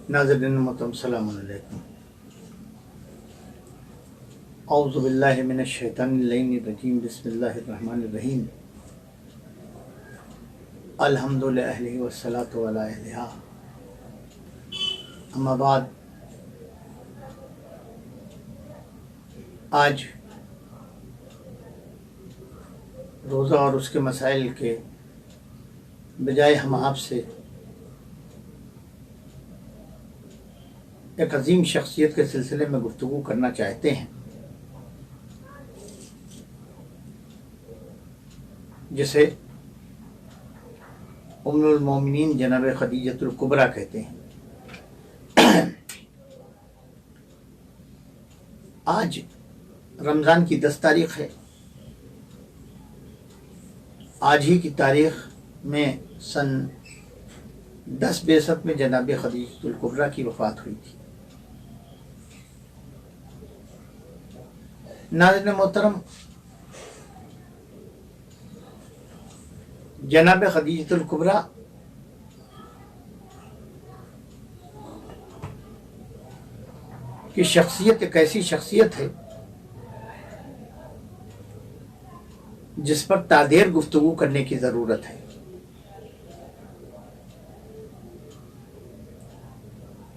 नाज़रीन मोहतरम सलाम अलैकुम। औज़ु बिल्लाहि मिनश शैतानिर रजीम। बिस्मिल्लाहिर रहमानिर रहीम। अल्हम्दुलिल्लाहि अहलिही वस्सलातु अला अहलिहा। अम्मा बाद, आज रोज़ा और उसके मसाइल के बजाय हम आपसे एक अजीम शख्सियत के सिलसिले में गुफ्तगू करना चाहते हैं, जिसे उम्मुल मोमिनीन जनाब खदीजतुल कुबरा कहते हैं। आज रमज़ान की 10 तारीख़ है। आज ही की तारीख़ में सन 1062 में जनाब खदीजतुल कुबरा की वफ़ात हुई थी। नाज़रीन मोहतरम, जनाब खदीजतुल कुबरा की शख्सियत एक ऐसी शख्सियत है जिस पर तादेर गुफ्तगू करने की ज़रूरत है।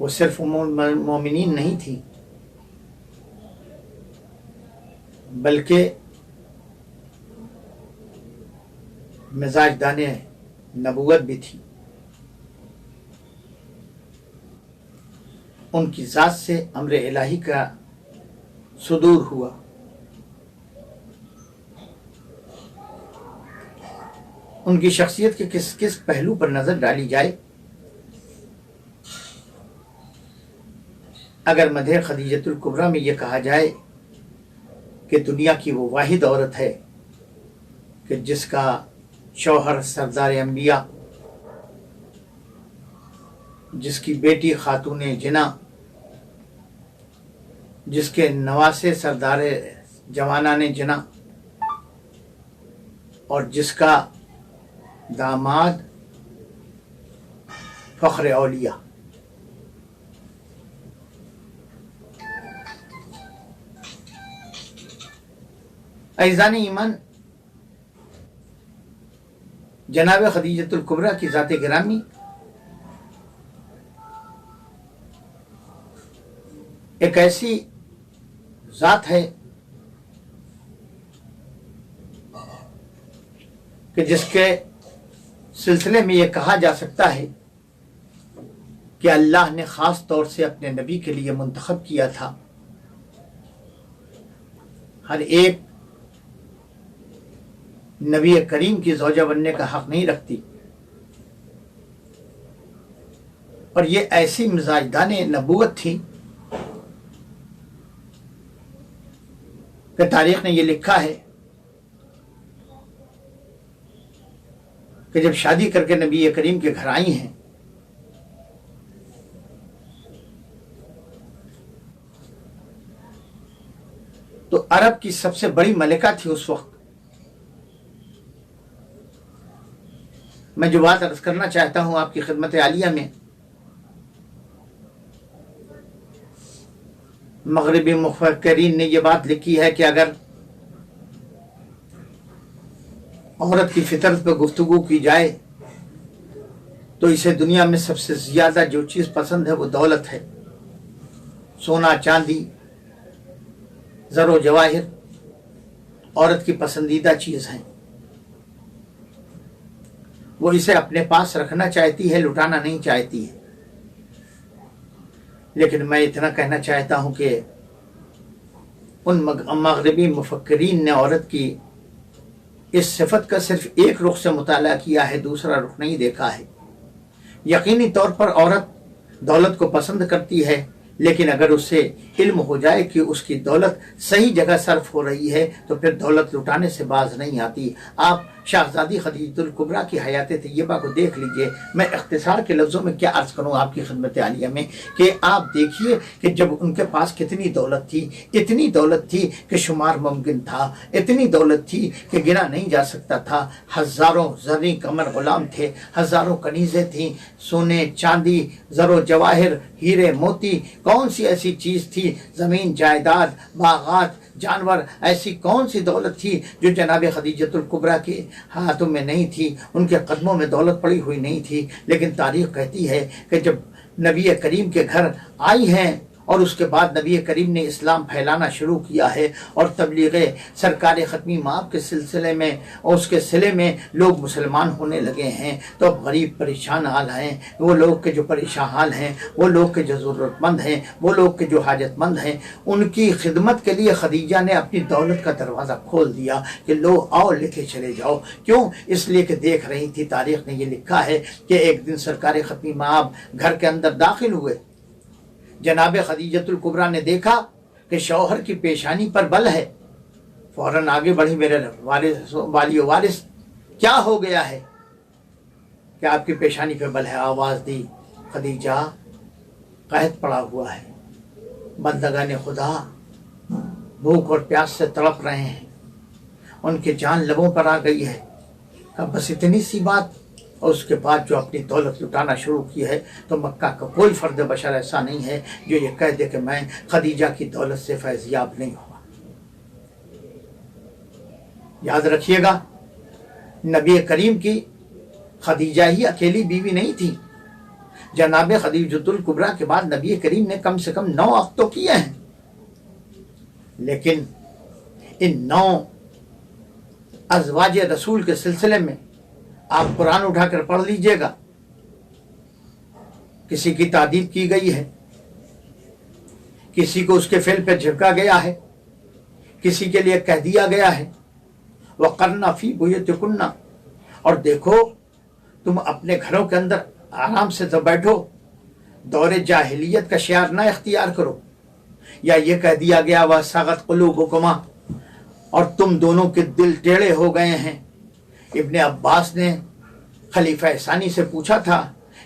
वो सिर्फ उम्मुल मोमिनीन नहीं थी, बल्कि मिजाजदाने नबूवत भी थी। उनकी ज़ात से अम्र इलाही का सुदूर हुआ। उनकी शख्सियत के किस किस पहलू पर नज़र डाली जाए, अगर मदह खदीजतुल कुबरा में यह कहा जाए कि दुनिया की वो वाहिद औरत है कि जिसका शौहर सरदार अंबिया, जिसकी बेटी खातून जिना, जिसके नवासे सरदार जवानाने जिना और जिसका दामाद फख्र औलिया, ऐज़ान ईमान, जनाब खदीजतुल कुबरा की ज़ात गिरामी एक ऐसी ज़ात है कि जिसके सिलसिले में यह कहा जा सकता है कि अल्लाह ने ख़ास तौर से अपने नबी के लिए मुंतखब किया था। हर एक नबी करीम की ज़ौजा बनने का हक़ नहीं रखती, और ये ऐसी मिजाजदाने नबूवत थी कि तारीख़ ने ये लिखा है कि जब शादी करके नबी करीम के घर आई हैं तो अरब की सबसे बड़ी मलिका थी उस वक्त। मैं जो बात अर्ज़ करना चाहता हूं आपकी खिदमत आलिया में, मग़रिबी मुफ़क्किरीन ने यह बात लिखी है कि अगर औरत की फितरत पर गुफ्तगू की जाए तो इसे दुनिया में सबसे ज़्यादा जो चीज़ पसंद है वो दौलत है। सोना चांदी ज़रो जवाहिर औरत की पसंदीदा चीज़ है। वो इसे अपने पास रखना चाहती है, लुटाना नहीं चाहती है। लेकिन मैं इतना कहना चाहता हूँ कि उन मग़रिबी मुफ़क्किरीन ने औरत की इस सिफत का सिर्फ एक रुख से मुताला किया है, दूसरा रुख नहीं देखा है। यकीनी तौर पर औरत दौलत को पसंद करती है, लेकिन अगर उससे इल्म हो जाए कि उसकी दौलत सही जगह सर्फ हो रही है तो फिर दौलत लुटाने से बाज नहीं आती। आप शाहजादी खदीजतुल कुबरा की हयात तय्यबा को देख लीजिए। मैं इख्तिसार के लफ्ज़ों में क्या अर्ज़ करूँ आपकी खिदमत आलिया में कि आप देखिए कि जब उनके पास कितनी दौलत थी, इतनी दौलत थी कि शुमार मुमकिन था, इतनी दौलत थी कि गिना नहीं जा सकता था। हज़ारों ज़री कमर गुलाम थे, हज़ारों कनीज़ें थीं, सोने चांदी ज़रो जवाहिर हीरे मोती, कौन सी ऐसी चीज़ थी, ज़मीन जायदाद बागात जानवर, ऐसी कौन सी दौलत थी जो जनाब खदीजतुल कुबरा के हाथों में नहीं थी, उनके कदमों में दौलत पड़ी हुई नहीं थी। लेकिन तारीख़ कहती है कि जब नबी करीम के घर आई हैं और उसके बाद नबी करीम ने इस्लाम फैलाना शुरू किया है और तबलीग सरकार ख़त्मी माप के सिलसिले में और उसके सिले में लोग मुसलमान होने लगे हैं, तो अब गरीब परेशान हाल हैं, वो लोग के जो परेशान हाल हैं, वो लोग के जो ज़रूरतमंद हैं, वो लोग के जो हाजतमंद हैं, उनकी खिदमत के लिए खदीजा ने अपनी दौलत का दरवाज़ा खोल दिया कि लो आओ लेके चले जाओ। क्यों? इसलिए कि देख रही थी, तारीख़ ने ये लिखा है कि एक दिन सरकार ख़त्मी माप घर के अंदर दाखिल हुए। जनाब खदीजतुल कुबरा ने देखा कि शौहर की पेशानी पर बल है, फौरन आगे बढ़ी, मेरे वारिस क्या हो गया है, क्या आपकी पेशानी पर बल है? आवाज़ दी, खदीजा कहत पड़ा हुआ है, बंदगाने खुदा भूख और प्यास से तड़प रहे हैं, उनकी जान लबों पर आ गई है। कब बस इतनी सी बात, और उसके बाद जो अपनी दौलत लुटाना शुरू की है, तो मक्का का कोई फर्द बशर ऐसा नहीं है जो ये कह दे कि मैं खदीजा की दौलत से फैज़याब नहीं हुआ। याद रखिएगा, नबी करीम की खदीजा ही अकेली बीवी नहीं थी। जनाब खदीजतुल कुबरा के बाद नबी करीम ने कम से कम 9 अक़्द तो किए हैं, लेकिन इन 9 अज़वाज रसूल के सिलसिले में आप कुरान उठाकर पढ़ लीजिएगा, किसी की तादीब की गई है, किसी को उसके फेल पर झुका गया है, किसी के लिए कह दिया गया है वक़रना फ़ी बुयूतिकुन्ना, और देखो तुम अपने घरों के अंदर आराम से तो बैठो, दौरे जाहिलियत का शियार ना इख्तियार करो। या ये कह दिया गया वह सगत क़ुलूबुकुमा, और तुम दोनों के दिल टेढ़े हो गए हैं। इब्ने अब्बास ने खलीफा सानी से पूछा था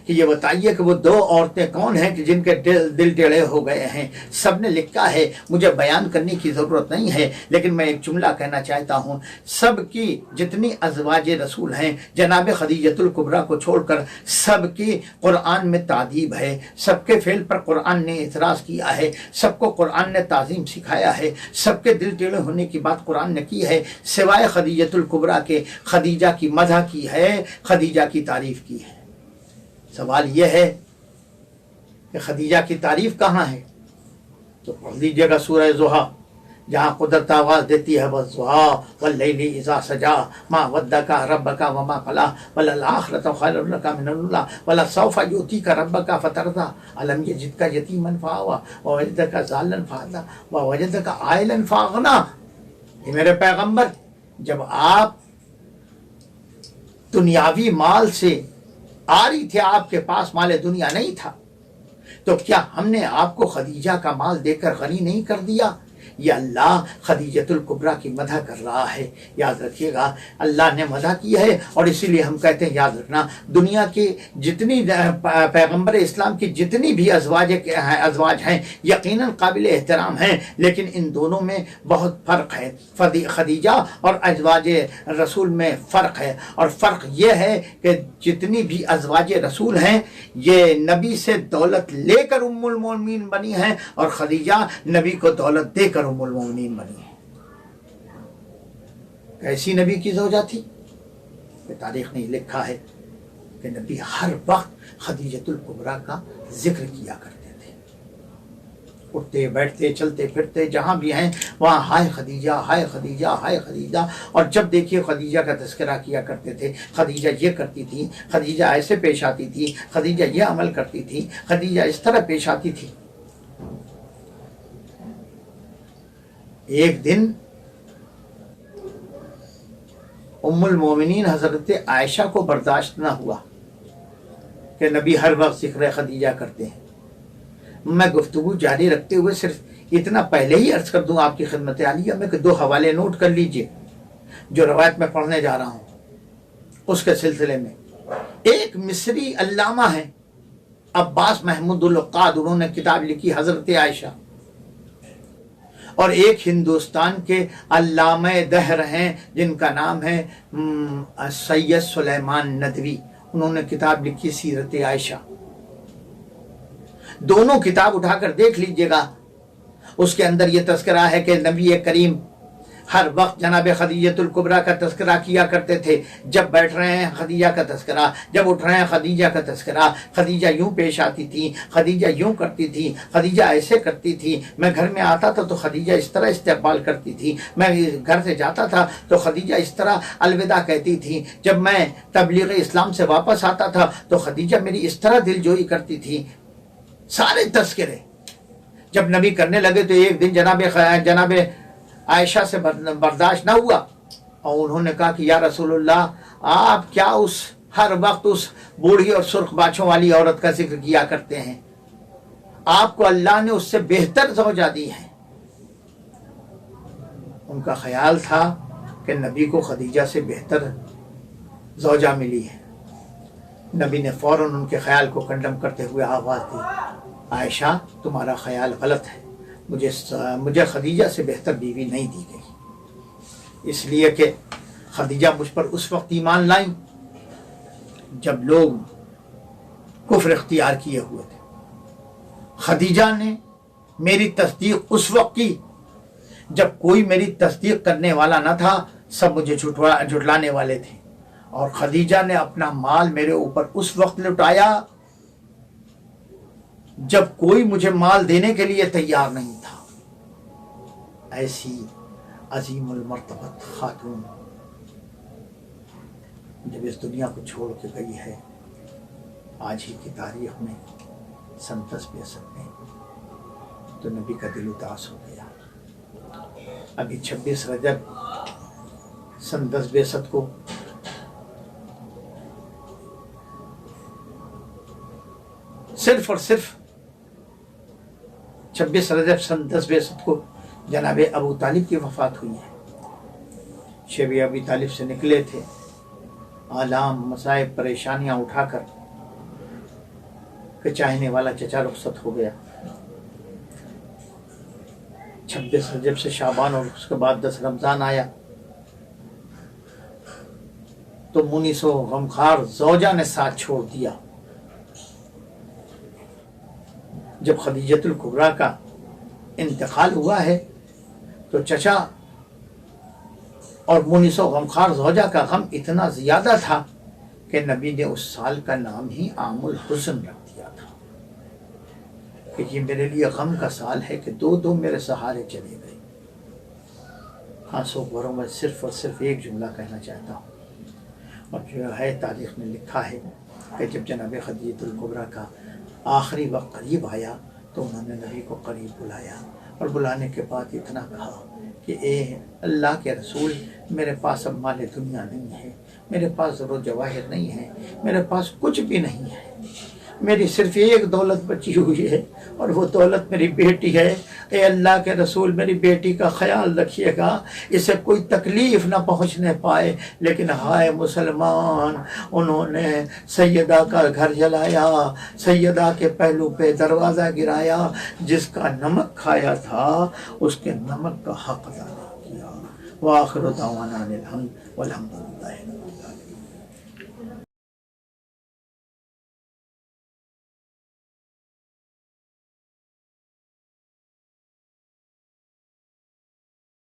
कि ये बताइए कि वो 2 औरतें कौन हैं कि जिनके दिल टेढ़े हो गए हैं। सब ने लिखा है, मुझे बयान करने की ज़रूरत नहीं है, लेकिन मैं एक जुमला कहना चाहता हूँ। सब की जितनी अज़वाज रसूल हैं जनाब खदीजतुल कुबरा को छोड़कर सबकी कुरान में तादीब है, सबके फेल पर कुरान ने इतराज़ किया है, सबको कुरान ने ताज़ीम सिखाया है, सबके दिल टेढ़े होने की बात कुरान ने की है, सिवाय खदीजतुल कुबरा के खदीजा की मदह की है, खदीजा की तारीफ़ की है। सवाल यह है कि खदीजा की तारीफ कहाँ है? तो पढ़ लीजिएगा सूरह ज़ुहा, जहाँ कुदरत आवाज़ देती है वज़्ज़ुहा वल्लैलि इज़ा सजा मा वद्दका रब्बका वमा क़ला वलल आखिरतु खैरुल लका मिनल ऊला वलसौफ़ युअतीका रब्बका फ़तरदा अलम यजिदका यतीमन फ़आवा व वजदका ज़ालन फ़हदा व वजदका आइलन फ़अग़ना। ये मेरे पैगम्बर, जब आप दुनियावी माल से आ रही थे, आपके पास माल दुनिया नहीं था, तो क्या हमने आपको खदीजा का माल देकर गनी नहीं कर दिया? ये अल्लाह खदीजतुल कुबरा की मदह कर रहा है। याद रखिएगा, अल्लाह ने मदह की है, और इसीलिए हम कहते हैं, याद रखना, दुनिया की जितनी पैगंबर इस्लाम की जितनी भी अज़वाज हैं यकीनन काबिल एहतराम हैं, लेकिन इन दोनों में बहुत फ़र्क है। खदीजा और अज़वाज रसूल में फ़र्क है, और फ़र्क ये है कि जितनी भी अज़वाज रसूल हैं ये नबी से दौलत लेकर उम्मुल मोमिनीन बनी हैं, और खदीजा नबी को दौलत देकर उम्मुल मोमिनीन बनी है। कैसी नबी की ज़ौजा थी? तारीख़ ने लिखा है कि नबी हर वक्त खदीजतुल कुबरा का जिक्र किया करते थे। उठते बैठते चलते फिरते जहाँ भी हैं वहाँ हाय खदीजा, हाय खदीजा, हाय खदीजा। और जब देखिए खदीजा का तज़किरा किया करते थे, खदीजा ये करती थी, खदीजा ऐसे पेश आती थी, खदीजा ये अमल करती थी, खदीजा इस तरह पेश आती थी। एक दिन उम्मुल मोमिनीन हज़रत आयशा को बर्दाश्त न हुआ कि नबी हर वक्त ज़िक्र खदीजा करते हैं। میں گفتگو جاری رکھتے ہوئے صرف اتنا پہلے ہی عرض کر دوں آپ کی خدمت عالیہ میں کہ 2 حوالے نوٹ کر لیجئے جو روایت میں پڑھنے جا رہا ہوں اس کے سلسلے میں۔ ایک مصری علامہ ہیں عباس محمود العقاد، انہوں نے کتاب لکھی حضرت عائشہ، اور ایک ہندوستان کے علامہ دہر ہیں جن کا نام ہے سید سلیمان ندوی، انہوں نے کتاب لکھی سیرت عائشہ۔ دونوں کتاب اٹھا کر دیکھ لیجئے گا، اس کے اندر یہ تذکرہ ہے کہ نبی کریم ہر وقت جناب خدیجہ الکبریٰ کا تذکرہ کیا کرتے تھے۔ جب بیٹھ رہے ہیں خدیجہ کا تذکرہ، جب اٹھ رہے ہیں خدیجہ کا تذکرہ، خدیجہ یوں پیش آتی تھی، خدیجہ یوں کرتی تھی، خدیجہ ایسے کرتی تھی، میں گھر میں آتا تھا تو خدیجہ اس طرح استقبال کرتی تھی، میں گھر سے جاتا تھا تو خدیجہ اس طرح الوداع کہتی تھی، جب میں تبلیغ اسلام سے واپس آتا تھا تو خدیجہ میری اس طرح دل جوئی کرتی تھی۔ سارے تذکرے جب نبی کرنے لگے تو ایک دن جناب عائشہ سے برداشت نہ ہوا اور انہوں نے کہا کہ یا رسول اللہ، آپ کیا ہر وقت اس بوڑھی اور سرخ باچھوں والی عورت کا ذکر کیا کرتے ہیں؟ آپ کو اللہ نے اس سے بہتر زوجہ دی ہے۔ ان کا خیال تھا کہ نبی کو خدیجہ سے بہتر زوجہ ملی ہے۔ نبی نے فوراً ان کے خیال کو کنڈم کرتے ہوئے آواز دی، عائشہ تمہارا خیال غلط ہے، مجھے خدیجہ سے بہتر بیوی نہیں دی گئی، اس لیے کہ خدیجہ مجھ پر اس وقت ایمان لائیں جب لوگ کفر اختیار کیے ہوئے تھے۔ خدیجہ نے میری تصدیق اس وقت کی جب کوئی میری تصدیق کرنے والا نہ تھا، سب مجھے جھٹلانے والے تھے، اور خدیجہ نے اپنا مال میرے اوپر اس وقت لٹایا جب کوئی مجھے مال دینے کے لیے تیار نہیں تھا۔ ایسی عظیم المرتبت خاتون جب اس دنیا کو چھوڑ کے گئی ہے، آج ہی کی تاریخ میں سن 1062 میں، تو نبی کا دل اداس ہو گیا۔ ابھی 26 رجب سن 1062 کو صرف اور صرف 26 رجب سن 1062 کو جناب ابو طالب کی وفات ہوئی ہے۔ شیب ابی طالب سے نکلے تھے آلام، مصائب، پریشانیاں اٹھا کر کہ چاہنے والا چچا رخصت ہو گیا۔ 26 رجب سے شعبان اور اس کے بعد 10 رمضان آیا تو مونس و غمخوار زوجہ نے ساتھ چھوڑ دیا۔ جب خدیجۃ الکبریٰ کا انتقال ہوا ہے تو چچا اور مونس و غمخوار زوجہ کا غم اتنا زیادہ تھا کہ نبی نے اس سال کا نام ہی عام الحزن رکھ دیا تھا کہ یہ میرے لیے غم کا سال ہے کہ دو میرے سہارے چلے گئے۔ آنسو بھروں میں صرف اور صرف ایک جملہ کہنا چاہتا ہوں، اور جو ہے تاریخ میں لکھا ہے کہ جب جناب خدیجۃ الکبریٰ کا آخری وقت قریب آیا تو انہوں نے نبی کو قریب بلایا، اور بلانے کے بعد اتنا کہا کہ اے اللہ کے رسول، میرے پاس اب مال دنیا نہیں ہے، میرے پاس زر و جواہر نہیں ہے، میرے پاس کچھ بھی نہیں ہے، میری صرف ایک دولت بچی ہوئی ہے اور وہ دولت میری بیٹی ہے۔ اے اللہ کے رسول، میری بیٹی کا خیال رکھیے گا، اسے کوئی تکلیف نہ پہنچنے پائے۔ لیکن ہائے مسلمان، انہوں نے سیدہ کا گھر جلایا، سیدہ کے پہلو پہ دروازہ گرایا، جس کا نمک کھایا تھا اس کے نمک کا حق ادا نہیں کیا۔ وآخر دعوانا الحمد والحمد للہ۔